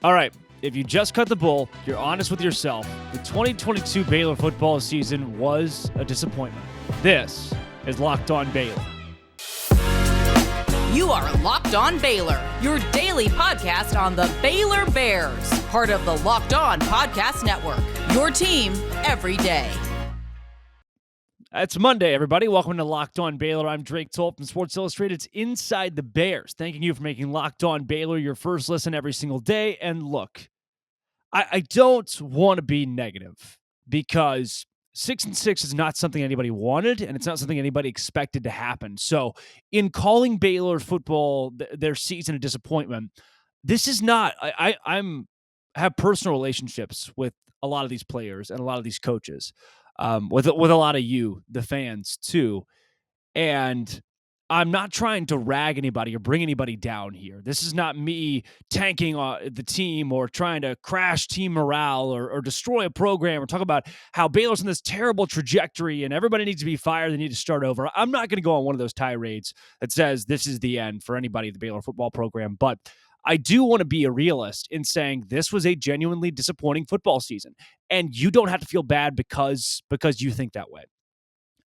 All right, if you just cut the bull, you're honest with yourself, the 2022 Baylor football season was a disappointment. This is Locked On Baylor. You are Locked On Baylor, your daily podcast on the Baylor Bears, part of the Locked On Podcast Network, your team every day. It's Monday, everybody. Welcome to Locked On Baylor. I'm Drake Toll from Sports Illustrated's Inside the Bears. Thanking you for making Locked On Baylor your first listen every single day. And look, I don't want to be negative because 6-6 is not something anybody wanted, and it's not something anybody expected to happen. So in calling Baylor football their season a disappointment, this is not, I'm have personal relationships with a lot of these players and a lot of these coaches, with a lot of you, the fans too. And I'm not trying to rag anybody or bring anybody down here. This is not me tanking the team or trying to crash team morale or destroy a program or talk about how Baylor's in this terrible trajectory and everybody needs to be fired. They need to start over. I'm not going to go on one of those tirades that says this is the end for anybody at the Baylor football program. But I do want to be a realist in saying this was a genuinely disappointing football season. And you don't have to feel bad because you think that way.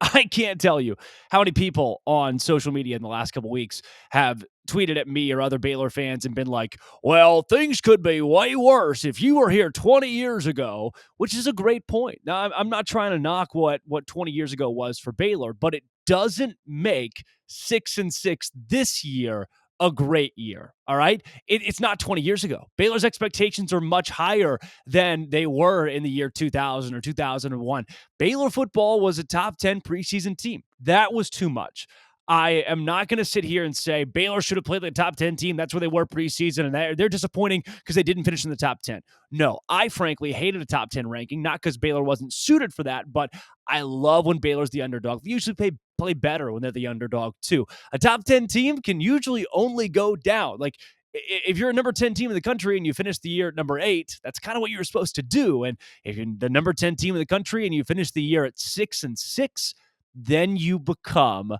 I can't tell you how many people on social media in the last couple weeks have tweeted at me or other Baylor fans and been like, well, things could be way worse if you were here 20 years ago, which is a great point. Now, I'm not trying to knock what 20 years ago was for Baylor, but it doesn't make 6-6 this year a great year. All right. It's not 20 years ago. Baylor's expectations are much higher than they were in the year 2000 or 2001. Baylor football was a top 10 preseason team. That was too much. I am not going to sit here and say Baylor should have played the top 10 team. That's where they were preseason, and they're disappointing because they didn't finish in the top 10. No, I frankly hated a top 10 ranking, not because Baylor wasn't suited for that, but I love when Baylor's the underdog. They usually play better when they're the underdog too. A top 10 team can usually only go down. Like, if you're a number 10 team in the country and you finish the year at number 8, that's kind of what you're supposed to do. And if you're the number 10 team in the country and you finish the year at 6-6, then you become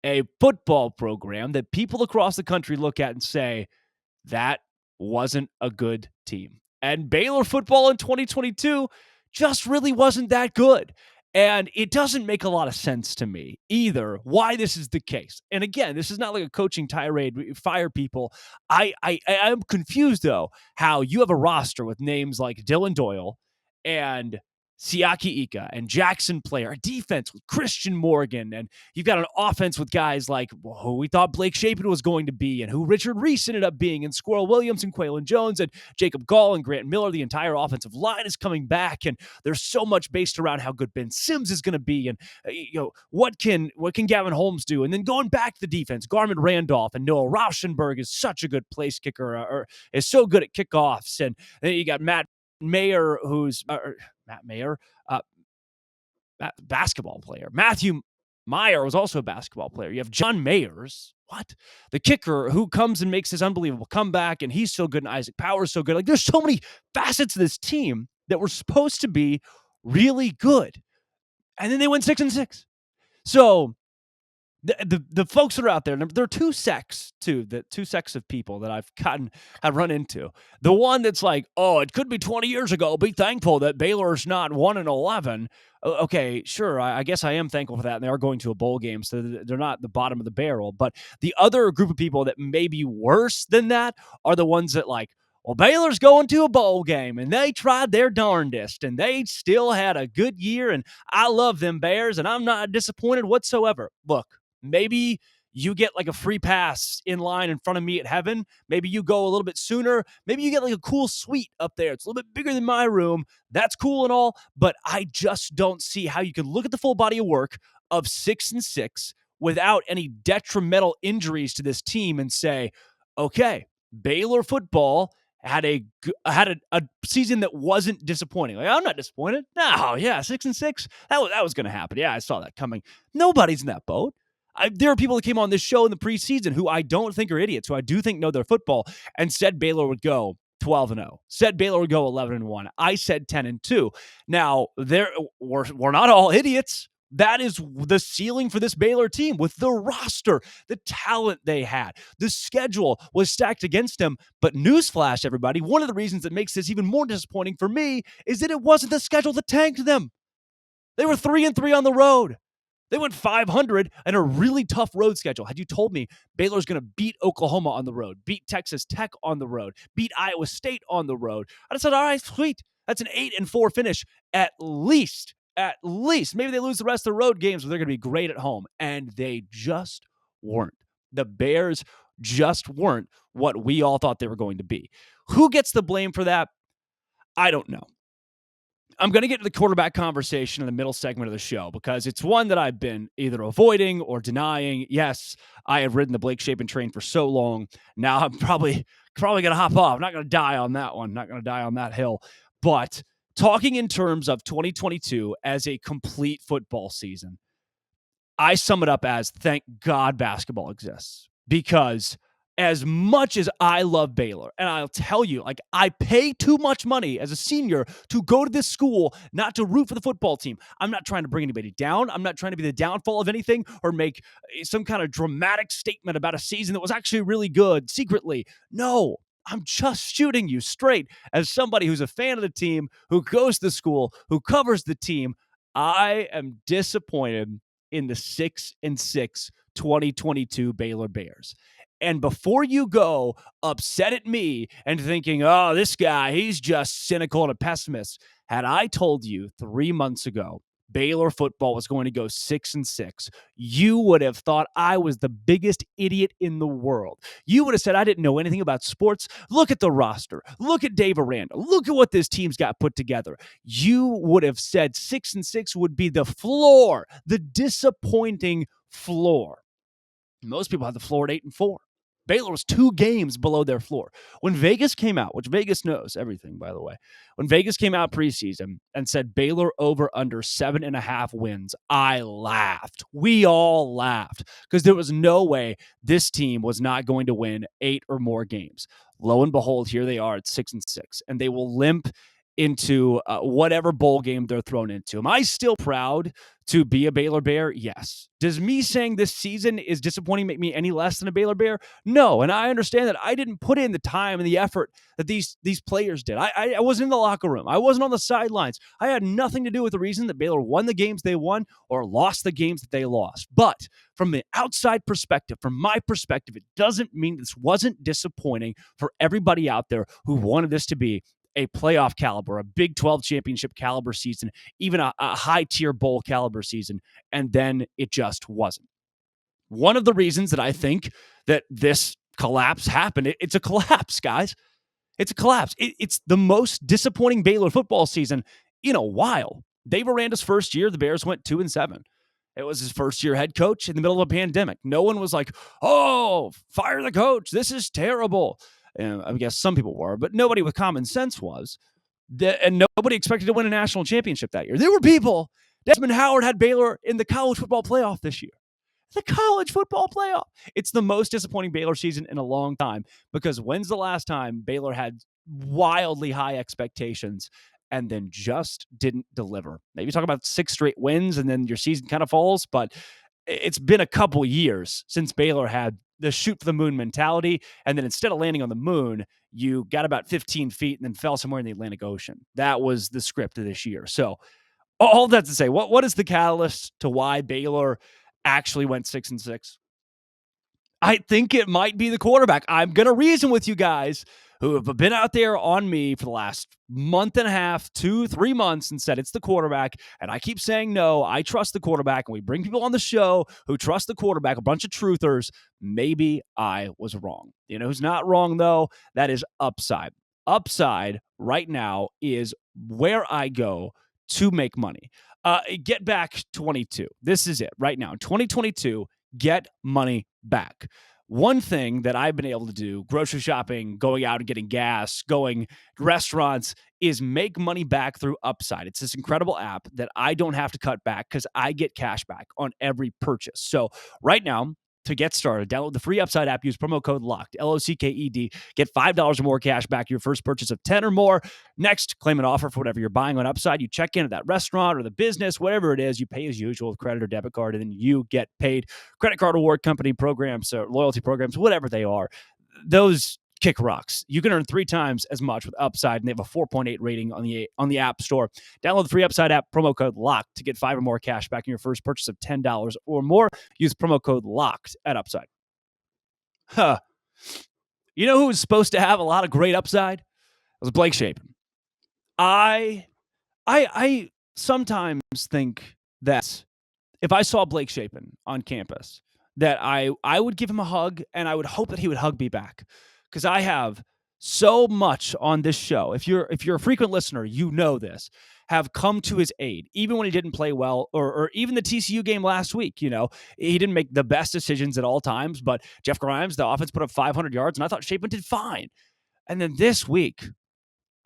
a football program that people across the country look at and say, that wasn't a good team. And Baylor football in 2022 just really wasn't that good. And it doesn't make a lot of sense to me either why this is the case. And again, this is not like a coaching tirade, fire people. I'm confused, though, how you have a roster with names like Dylan Doyle and Siaki Ika and Jackson Player, a defense with Christian Morgan, and you've got an offense with guys like who we thought Blake Shapen was going to be and who Richard Reese ended up being, and Squirrel Williams and Quaylen Jones and Jacob Gall and Grant Miller. The entire offensive line is coming back, and there's so much based around how good Ben Sims is going to be, and what can Gavin Holmes do? And then going back to the defense, Garmin Randolph and Noah Rauschenberg is such a good place kicker, or is so good at kickoffs, and then you got Matt Mayer, basketball player. Matthew Meyer was also a basketball player. You have John Mayers, the kicker, who comes and makes this unbelievable comeback, and he's so good, and Isaac Powers so good. Like, there's so many facets of this team that were supposed to be really good, and then they went 6-6. So the folks that are out there, there are two sects of people that I've run into. The one that's like, oh, it could be 20 years ago. Be thankful that Baylor's not 1-11. Okay, sure. I guess I am thankful for that. And they are going to a bowl game, so they're not the bottom of the barrel. But the other group of people that may be worse than that are the ones that like, well, Baylor's going to a bowl game, and they tried their darndest, and they still had a good year, and I love them Bears, and I'm not disappointed whatsoever. Look, maybe you get like a free pass in line in front of me at heaven. Maybe you go a little bit sooner. Maybe you get like a cool suite up there. It's a little bit bigger than my room. That's cool and all, but I just don't see how you can look at the full body of work of 6-6 without any detrimental injuries to this team and say, okay, Baylor football had a season that wasn't disappointing. Like, I'm not disappointed. No, yeah, 6-6. That was going to happen. Yeah, I saw that coming. Nobody's in that boat. There are people that came on this show in the preseason who I don't think are idiots, who I do think know their football, and said Baylor would go 12-0. Said Baylor would go 11-1. I said 10-2. Now, we're not all idiots. That is the ceiling for this Baylor team with the roster, the talent they had. The schedule was stacked against them. But newsflash, everybody, one of the reasons that makes this even more disappointing for me is that it wasn't the schedule that tanked them. They were 3-3 on the road. They went 500 and a really tough road schedule. Had you told me Baylor's going to beat Oklahoma on the road, beat Texas Tech on the road, beat Iowa State on the road, I'd have said, all right, sweet. That's an 8-4 finish at least. At least. Maybe they lose the rest of the road games, but they're going to be great at home. And they just weren't. The Bears just weren't what we all thought they were going to be. Who gets the blame for that? I don't know. I'm going to get to the quarterback conversation in the middle segment of the show because it's one that I've been either avoiding or denying. Yes, I have ridden the Blake Shapen train for so long. Now I'm probably going to hop off. I'm not going to die on that one. Not going to die on that hill. But talking in terms of 2022 as a complete football season, I sum it up as thank God basketball exists, because as much as I love Baylor, and I'll tell you, like, I pay too much money as a senior to go to this school, not to root for the football team. I'm not trying to bring anybody down. I'm not trying to be the downfall of anything or make some kind of dramatic statement about a season that was actually really good secretly. No, I'm just shooting you straight as somebody who's a fan of the team, who goes to school, who covers the team. I am disappointed in the 6-6 2022 Baylor Bears. And before you go upset at me and thinking, oh, this guy, he's just cynical and a pessimist, had I told you 3 months ago Baylor football was going to go 6-6, you would have thought I was the biggest idiot in the world. You would have said I didn't know anything about sports. Look at the roster. Look at Dave Aranda. Look at what this team's got put together. You would have said 6-6 would be the floor, the disappointing floor. Most people have the floor at 8-4. Baylor was 2 games below their floor. When Vegas came out, which Vegas knows everything, by the way, when Vegas came out preseason and said Baylor over under 7.5 wins, I laughed. We all laughed because there was no way this team was not going to win 8 or more games. Lo and behold, here they are at 6-6, and they will limp into whatever bowl game they're thrown into. Am I still proud to be a Baylor Bear? Yes. Does me saying this season is disappointing make me any less than a Baylor Bear? No. And I understand that I didn't put in the time and the effort that these players did. I wasn't in the locker room. I wasn't on the sidelines. I had nothing to do with the reason that Baylor won the games they won or lost the games that they lost. But from the outside perspective, from my perspective, it doesn't mean this wasn't disappointing for everybody out there who wanted this to be a playoff caliber, a Big 12 championship caliber season, even a high-tier bowl caliber season, and then it just wasn't. One of the reasons that I think that this collapse happened, it's a collapse, guys. It's a collapse. It's the most disappointing Baylor football season in a while. Dave Aranda's first year, the Bears went 2-7. It was his first year head coach in the middle of a pandemic. No one was like, oh, fire the coach. This is terrible. And I guess some people were, but nobody with common sense was. And nobody expected to win a national championship that year. There were people. Desmond Howard had Baylor in the college football playoff this year. The college football playoff. It's the most disappointing Baylor season in a long time, because when's the last time Baylor had wildly high expectations and then just didn't deliver? Maybe talk about 6 straight wins and then your season kind of falls, but it's been a couple years since Baylor had the shoot for the moon mentality. And then instead of landing on the moon, you got about 15 feet and then fell somewhere in the Atlantic Ocean. That was the script of this year. So all that to say, what is the catalyst to why Baylor actually went 6-6? I think it might be the quarterback. I'm going to reason with you guys who have been out there on me for the last month and a half, 2-3 months, and said it's the quarterback. And I keep saying, no, I trust the quarterback. And we bring people on the show who trust the quarterback, a bunch of truthers. Maybe I was wrong. You know who's not wrong, though? That is Upside. Upside right now is where I go to make money. Get back 22. This is it right now. 2022, get money back. One thing that I've been able to do, grocery shopping, going out and getting gas, going to restaurants, is make money back through Upside. It's this incredible app that I don't have to cut back because I get cash back on every purchase. So right now, To get started, download the free Upside app. Use promo code LOCKED, LOCKED. Get $5 or more cash back your first purchase of 10 or more. Next, claim an offer for whatever you're buying on Upside. You check in at that restaurant or the business, whatever it is. You pay as usual with credit or debit card, and then you get paid. Credit card reward company programs, loyalty programs, whatever they are, those kick rocks. You can earn 3 times as much with Upside, and they have a 4.8 rating on the App Store. Download the free Upside app, promo code LOCKED to get 5 or more cash back in your first purchase of $10 or more. Use promo code LOCKED at Upside. Huh. You know who was supposed to have a lot of great upside? It was Blake Shapen. I sometimes think that if I saw Blake Shapen on campus, that I would give him a hug, and I would hope that he would hug me back, because I have so much on this show. If you're a frequent listener, you know this, have come to his aid, even when he didn't play well, or even the TCU game last week. You know, he didn't make the best decisions at all times, but Jeff Grimes, the offense, put up 500 yards, and I thought Shapen did fine. And then this week,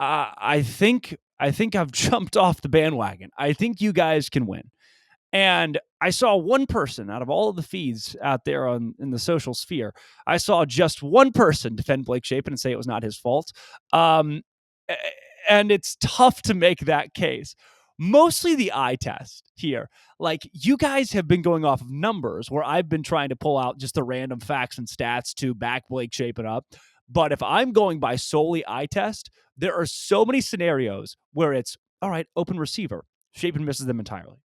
I think I've jumped off the bandwagon. I think you guys can win. And I saw one person out of all of the feeds out there in the social sphere. I saw just one person defend Blake Shapen and say it was not his fault. And it's tough to make that case. Mostly the eye test here. Like, you guys have been going off of numbers where I've been trying to pull out just the random facts and stats to back Blake Shapen up. But if I'm going by solely eye test, there are so many scenarios where it's, all right, open receiver. Shapen misses them entirely.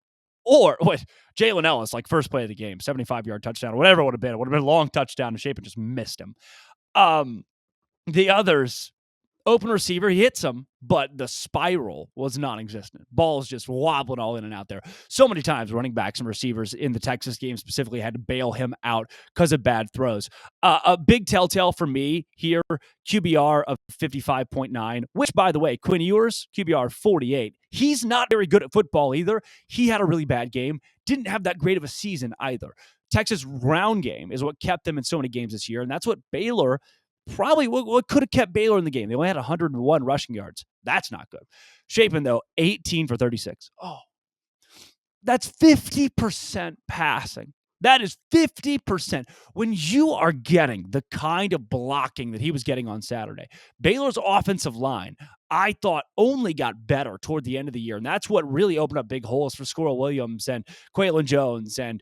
Or what? Jalen Ellis, like first play of the game, 75-yard touchdown, or whatever it would have been. It would have been a long touchdown, and Shapen just missed him. The others, open receiver, he hits him, but the spiral was non-existent. Ball's just wobbling all in and out there. So many times running backs and receivers in the Texas game specifically had to bail him out because of bad throws. A big telltale for me here, QBR of 55.9, which, by the way, Quinn Ewers, QBR 48. He's not very good at football either. He had a really bad game. Didn't have that great of a season either. Texas' ground game is what kept them in so many games this year, and that's what Baylor probably what could have kept Baylor in the game. They only had 101 rushing yards. That's not good. Shapen, though, 18 for 36. Oh, that's 50% passing. That is 50%. When you are getting the kind of blocking that he was getting on Saturday, Baylor's offensive line, I thought, only got better toward the end of the year. And that's what really opened up big holes for Squirrel Williams and Quaylon Jones and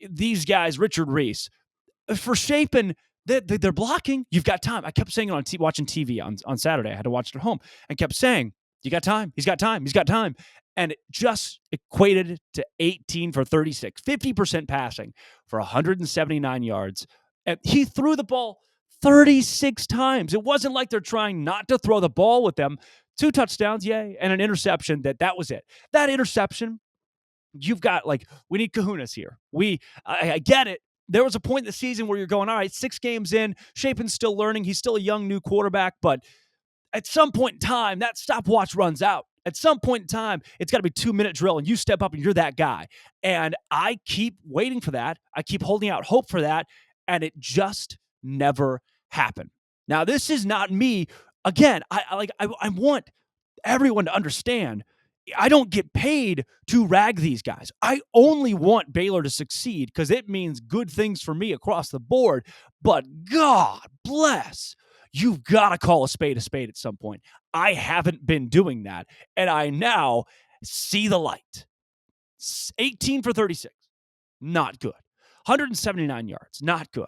these guys, Richard Reese. For Shapen, they're blocking. You've got time. I kept saying it on watching TV on Saturday. I had to watch it at home and kept saying, you got time. He's got time. He's got time. And it just equated to 18 for 36, 50% passing for 179 yards. And he threw the ball 36 times. It wasn't like they're trying not to throw the ball with them. 2 touchdowns, yay, and an interception. That was it. That interception, you've got, like, we need kahunas here. I get it. There was a point in the season where you're going, all right, 6 games in, Shapen's still learning. He's still a young new quarterback, but at some point in time, that stopwatch runs out. At some point in time, it's got to be 2-minute drill, and you step up and you're that guy. And I keep waiting for that. I keep holding out hope for that, and it just never happened. Now, this is not me. Again, I want everyone to understand, I don't get paid to rag these guys. I only want Baylor to succeed because it means good things for me across the board. But God bless, you've got to call a spade at some point. I haven't been doing that, and I now see the light. 18 for 36, not good. 179 yards, not good.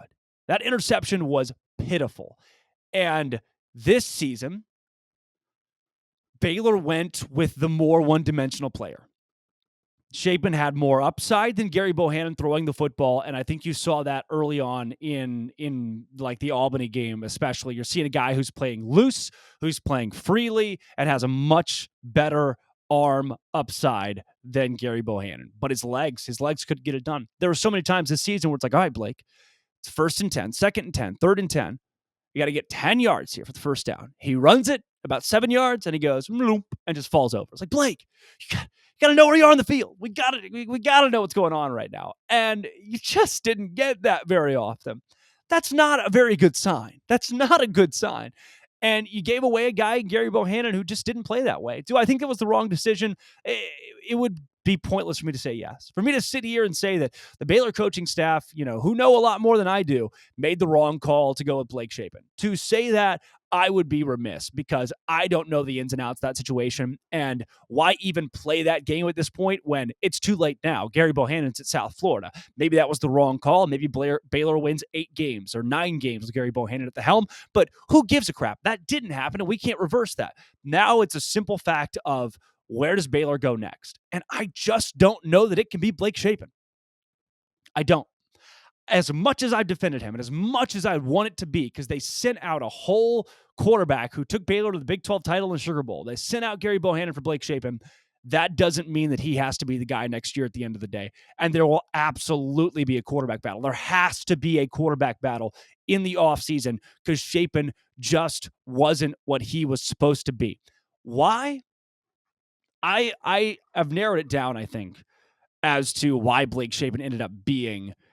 That interception was pitiful. And this season, Baylor went with the more one-dimensional player. Shapen had more upside than Gary Bohannon throwing the football, and I think you saw that early on in like the Albany game especially. You're seeing a guy who's playing loose, who's playing freely, and has a much better arm upside than Gary Bohannon. But his legs couldn't get it done. There were so many times this season where it's like, all right, Blake, it's 1st and 10, 2nd and 10, 3rd and 10. You got to get 10 yards here for the first down. He runs it about 7 yards, and he goes, and just falls over. It's like, Blake, you got to know where you are on the field. We got to know what's going on right now. And you just didn't get that very often. That's not a very good sign. That's not a good sign. And you gave away a guy, Gary Bohannon, who just didn't play that way. Do I think it was the wrong decision? It would be pointless for me to say yes. For me to sit here and say that the Baylor coaching staff, who know a lot more than I do, made the wrong call to go with Blake Shapen. To say that, I would be remiss because I don't know the ins and outs of that situation. And why even play that game at this point when it's too late now? Gary Bohannon's at South Florida. Maybe that was the wrong call. Maybe Baylor wins 8 games or 9 games with Gary Bohannon at the helm. But who gives a crap? That didn't happen, and we can't reverse that. Now it's a simple fact of where does Baylor go next? And I just don't know that it can be Blake Shapen. I don't. As much as I've defended him and as much as I want it to be, because they sent out a whole quarterback who took Baylor to the Big 12 title and Sugar Bowl. They sent out Gary Bohannon for Blake Shapen. That doesn't mean that he has to be the guy next year at the end of the day. And there will absolutely be a quarterback battle. There has to be a quarterback battle in the offseason because Shapen just wasn't what he was supposed to be. Why? I have narrowed it down, I think, as to why Blake Shapen ended up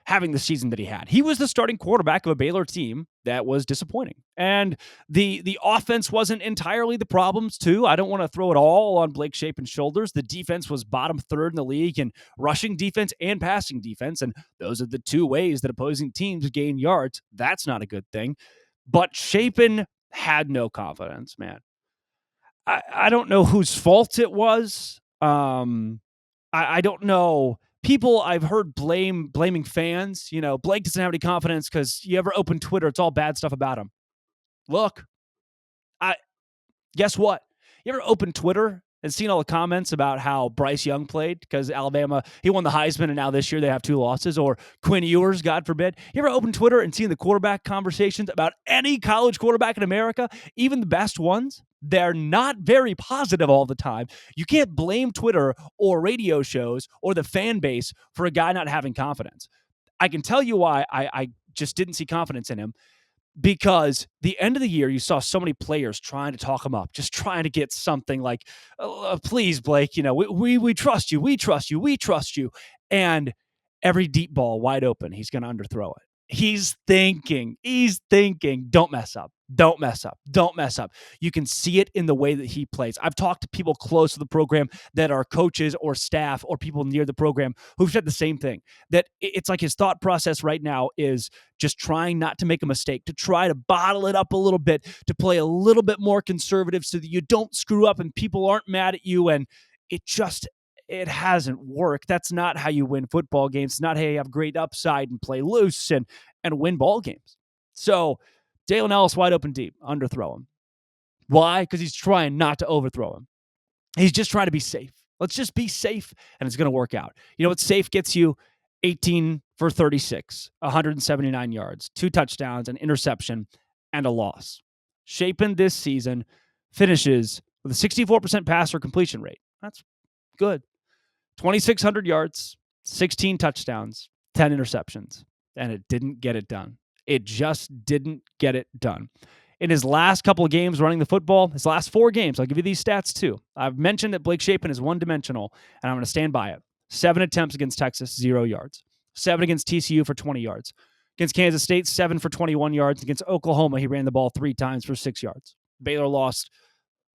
having the season that he had. He was the starting quarterback of a Baylor team that was disappointing. And the offense wasn't entirely the problems too. I don't want to throw it all on Blake Shapen's shoulders. The defense was bottom third in the league in rushing defense and passing defense. And those are the two ways that opposing teams gain yards. That's not a good thing. But Shapen had no confidence, man. I don't know whose fault it was. I don't know. People I've heard blaming fans. Blake doesn't have any confidence because you ever open Twitter, it's all bad stuff about him. Look, guess what? You ever open Twitter and seen all the comments about how Bryce Young played because Alabama, he won the Heisman and now this year they have 2 losses, or Quinn Ewers, God forbid. You ever open Twitter and seen the quarterback conversations about any college quarterback in America, even the best ones? They're not very positive all the time. You can't blame Twitter or radio shows or the fan base for a guy not having confidence. I can tell you why I just didn't see confidence in him. Because the end of the year, you saw so many players trying to talk him up, just trying to get something like, please, Blake, we trust you, we trust you, we trust you. And every deep ball wide open, he's going to underthrow it. He's thinking, don't mess up. Don't mess up. Don't mess up. You can see it in the way that he plays. I've talked to people close to the program that are coaches or staff or people near the program who've said the same thing, that it's like his thought process right now is just trying not to make a mistake, to try to bottle it up a little bit, to play a little bit more conservative so that you don't screw up and people aren't mad at you. And it hasn't worked. That's not how you win football games. It's not how you have great upside and play loose and win ball games. So Dalen Ellis wide open deep, underthrow him. Why? Because he's trying not to overthrow him. He's just trying to be safe. Let's just be safe, and it's going to work out. You know what safe gets you? 18 for 36, 179 yards, 2 touchdowns, an interception, and a loss. Shapen this season finishes with a 64% passer completion rate. That's good. 2,600 yards, 16 touchdowns, 10 interceptions, and it didn't get it done. It just didn't get it done. In his last couple of games running the football, his last 4 games, I'll give you these stats too. I've mentioned that Blake Shapen is one-dimensional, and I'm going to stand by it. 7 attempts against Texas, 0 yards. 7 against TCU for 20 yards. Against Kansas State, 7 for 21 yards. Against Oklahoma, he ran the ball 3 times for 6 yards. Baylor lost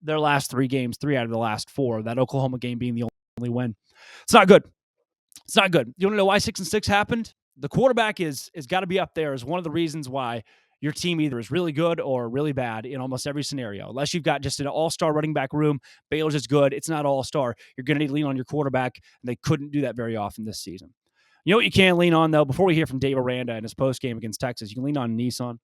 their last 3 games, 3 out of the last 4, that Oklahoma game being the only win. It's not good. It's not good. You want to know why 6-6 happened? The quarterback is got to be up there as one of the reasons why your team either is really good or really bad in almost every scenario. Unless you've got just an all-star running back room, Baylor's is good. It's not all-star. You're going to need to lean on your quarterback, and they couldn't do that very often this season. You know what you can lean on, though? Before we hear from Dave Aranda in his postgame against Texas, you can lean on Nissan.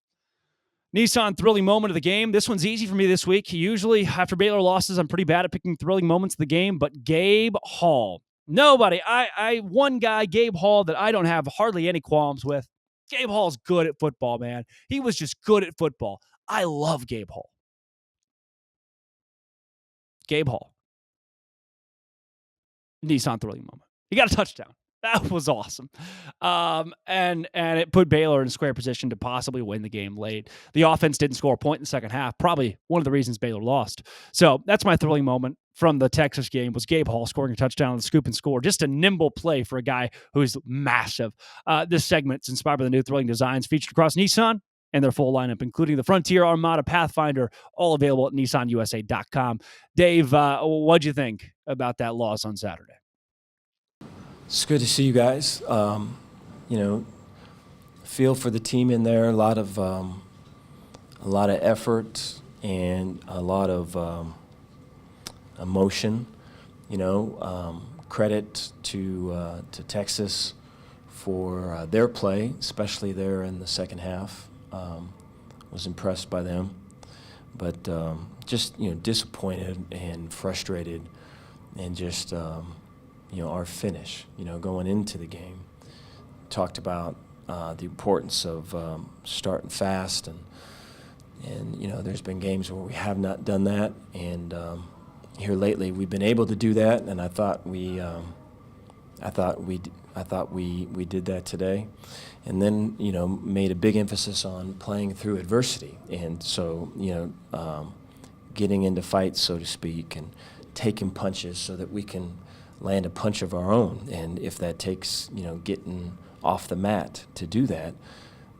Nissan thrilling moment of the game. This one's easy for me this week. Usually, after Baylor losses, I'm pretty bad at picking thrilling moments of the game, but Gabe Hall. Nobody. One guy, Gabe Hall, that I don't have hardly any qualms with. Gabe Hall's good at football, man. He was just good at football. I love Gabe Hall. Gabe Hall. Nissan thrilling moment. He got a touchdown. That was awesome. And it put Baylor in square position to possibly win the game late. The offense didn't score a point in the second half. Probably one of the reasons Baylor lost. So that's my thrilling moment from the Texas game was Gabe Hall scoring a touchdown on the scoop and score. Just a nimble play for a guy who's massive. This segment's inspired by the new thrilling designs featured across Nissan and their full lineup, including the Frontier, Armada, Pathfinder, all available at nissanusa.com. Dave, what'd you think about that loss on Saturday? It's good to see you guys. Feel for the team in there. A lot of effort and a lot of emotion. Credit to Texas for their play, especially there in the second half. Was impressed by them, but just disappointed and frustrated, and just our finish. Going into the game, talked about the importance of starting fast, and there's been games where we have not done that, and here lately we've been able to do that, and I thought we did that today, and then made a big emphasis on playing through adversity, and so getting into fights, so to speak, and taking punches so that we can land a punch of our own, and if that takes getting off the mat to do that,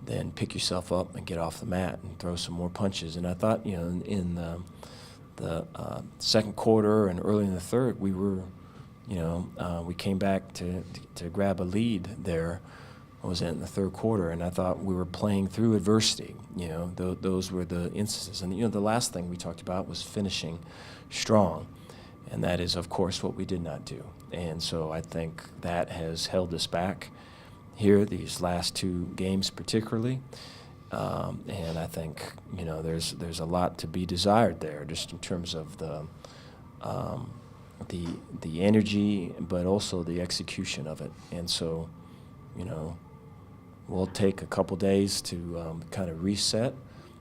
then pick yourself up and get off the mat and throw some more punches. And I thought in the second quarter and early in the third, we were we came back to grab a lead there. What was it, in the third quarter? And I thought we were playing through adversity. Those were the instances. And the last thing we talked about was finishing strong, and that is, of course, what we did not do. And so I think that has held us back here these last two games particularly. And I think there's a lot to be desired there, just in terms of the energy, but also the execution of it. And so, we'll take a couple days to kind of reset.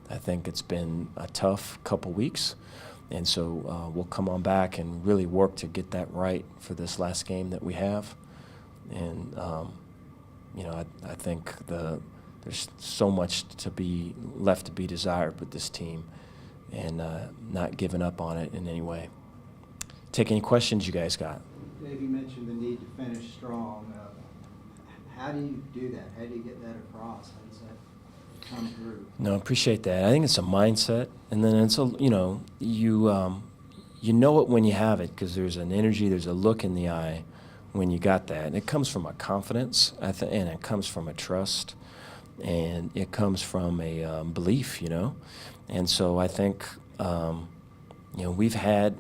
I think it's been a tough couple weeks, and so we'll come on back and really work to get that right for this last game that we have. And I think there's so much to be left to be desired with this team, and not giving up on it in any way. Take any questions you guys got. Dave, you mentioned the need to finish strong. How do you do that? How do you get that across? How does that come through? No, I appreciate that. I think it's a mindset, and then it's you know it when you have it, because there's an energy, there's a look in the eye when you got that. And it comes from a confidence, and it comes from a trust, and it comes from a belief, And so I think we've had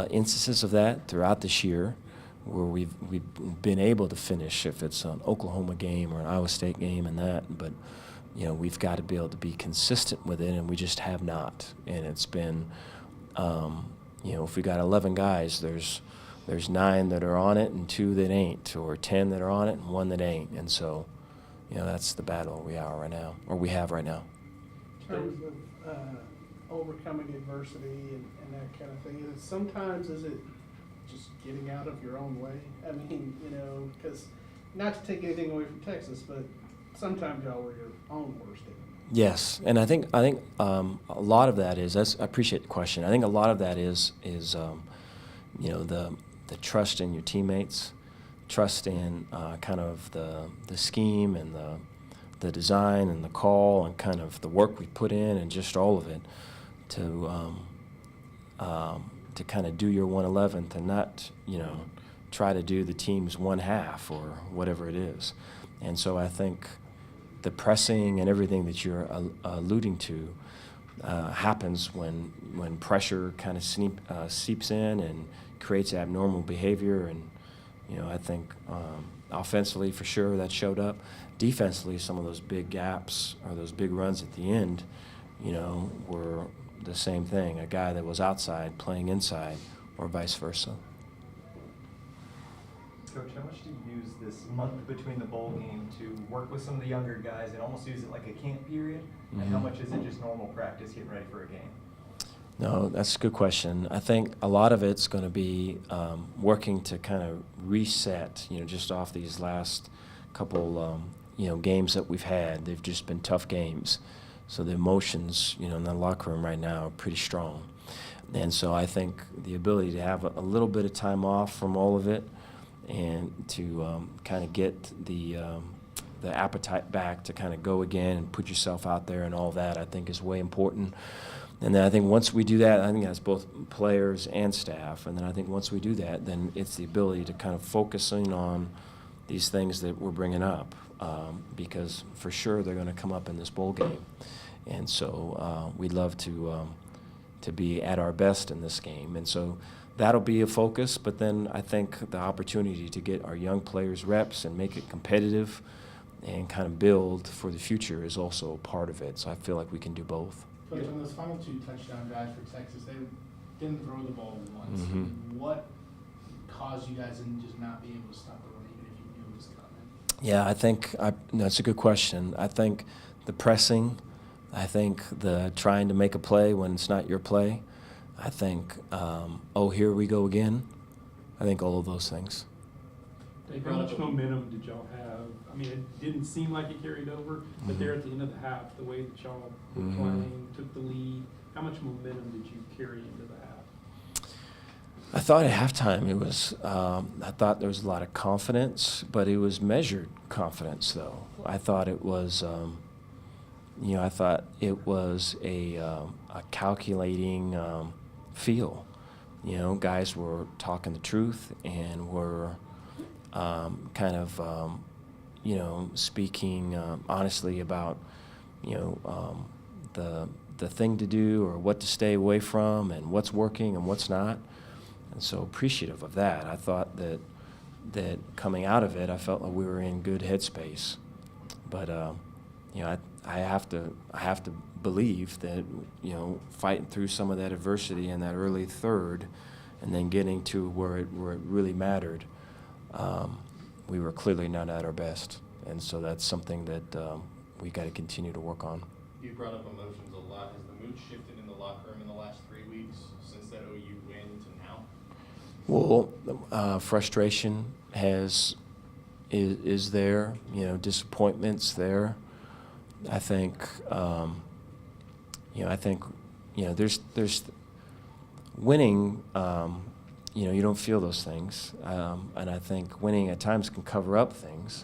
instances of that throughout this year, where we've been able to finish, if it's an Oklahoma game or an Iowa State game and that, but we've got to be able to be consistent with it, and we just have not. And it's been if we got 11 guys, there's 9 that are on it and 2 that ain't, or 10 that are on it and 1 that ain't. And so that's the battle we have right now. In terms of overcoming adversity and that kind of thing, is it just getting out of your own way? I mean, because not to take anything away from Texas, but sometimes y'all were your own worst enemy. Yes, and I think a lot of that is, I appreciate the question. I think a lot of that is the trust in your teammates, trust in kind of the scheme and the design and the call and kind of the work we put in, and just all of it to kind of do your 1/11th, and not try to do the team's 1/2 or whatever it is. And so I think the pressing and everything that you're alluding to happens when pressure kind of seeps in and creates abnormal behavior. And I think offensively, for sure, that showed up. Defensively, some of those big gaps or those big runs at the end, were the same thing. A guy that was outside playing inside, or vice versa. Coach, how much do you use this month between the bowl game to work with some of the younger guys and almost use it like a camp period? Mm-hmm. And how much is it just normal practice getting ready for a game? No, that's a good question. I think a lot of it's going to be working to kind of reset, just off these last couple, games that we've had. They've just been tough games. So the emotions, in the locker room right now are pretty strong. And so I think the ability to have a little bit of time off from all of it, and to kind of get the appetite back to kind of go again and put yourself out there and all that, I think is way important. And then I think once we do that, I think that's both players and staff. And then I think once we do that, then it's the ability to kind of focusing on these things that we're bringing up, because for sure they're going to come up in this bowl game. And so we'd love to be at our best in this game. And so that'll be a focus. But then I think the opportunity to get our young players reps and make it competitive and kind of build for the future is also part of it. So I feel like we can do both. Coach, on those final 2 touchdown drives for Texas, they didn't throw the ball once. Mm-hmm. What caused you guys to just not be able to stop the run, even if you knew it was coming? Yeah, I think that's a good question. I think the pressing, I think the trying to make a play when it's not your play, I think, here we go again. I think all of those things. How much momentum did y'all have? I mean, it didn't seem like it carried over, but there at the end of the half, the way that y'all were playing, took the lead, how much momentum did you carry into the half? I thought at halftime it was, I thought there was a lot of confidence, but it was measured confidence, though. I thought it was, I thought it was a calculating feel. Guys were talking the truth and were kind of, speaking honestly about, the thing to do or what to stay away from and what's working and what's not. And so appreciative of that. I thought that coming out of it, I felt like we were in good headspace. But I have to believe that fighting through some of that adversity in that early third, and then getting to where it really mattered, we were clearly not at our best. And so that's something that we got to continue to work on. You brought up emotions a lot. Has the mood shifted in the locker room in the last 3 weeks since that OU win to now? Well, frustration is there. Disappointment's there. I think there's winning. You don't feel those things, and I think winning at times can cover up things.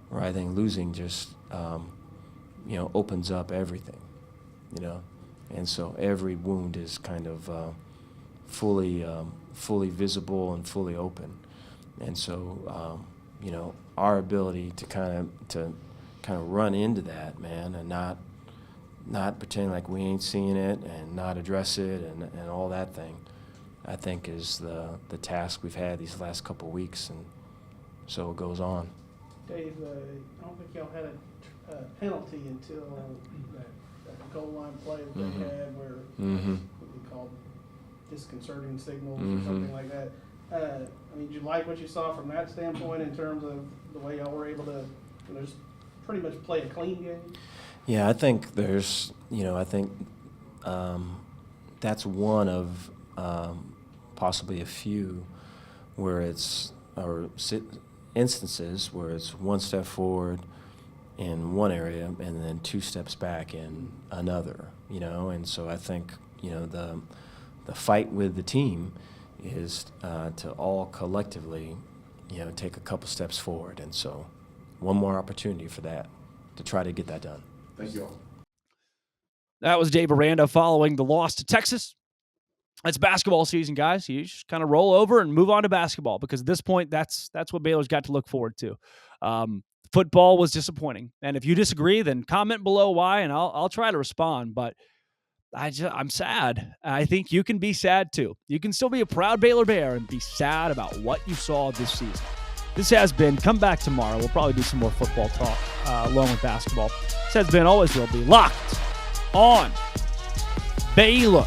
Where I think losing just opens up everything, and so every wound is kind of fully visible and fully open, and so our ability to kind of run into that, man, and not pretend like we ain't seeing it and not address it and all that thing, I think is the task we've had these last couple of weeks, and so it goes on. Dave, I don't think y'all had a penalty until that goal line play that they had where what we called disconcerting signals or something like that. Did you like what you saw from that standpoint in terms of the way y'all were able to just pretty much play a clean game? Yeah, I think there's, that's one of possibly a few where instances where it's one step forward in one area and then 2 steps back in another, and so I think, the fight with the team is to all collectively, take a couple steps forward, and so one more opportunity for that, to try to get that done. Thank you all. That was Dave Aranda following the loss to Texas. It's basketball season, guys. You just kind of roll over and move on to basketball because at this point, that's what Baylor's got to look forward to. Football was disappointing, and if you disagree, then comment below why, and I'll try to respond. But I'm sad. I think you can be sad too. You can still be a proud Baylor Bear and be sad about what you saw this season. This has been. Come back tomorrow. We'll probably do some more football talk along with basketball. This has been, always will be, Locked On Baylor.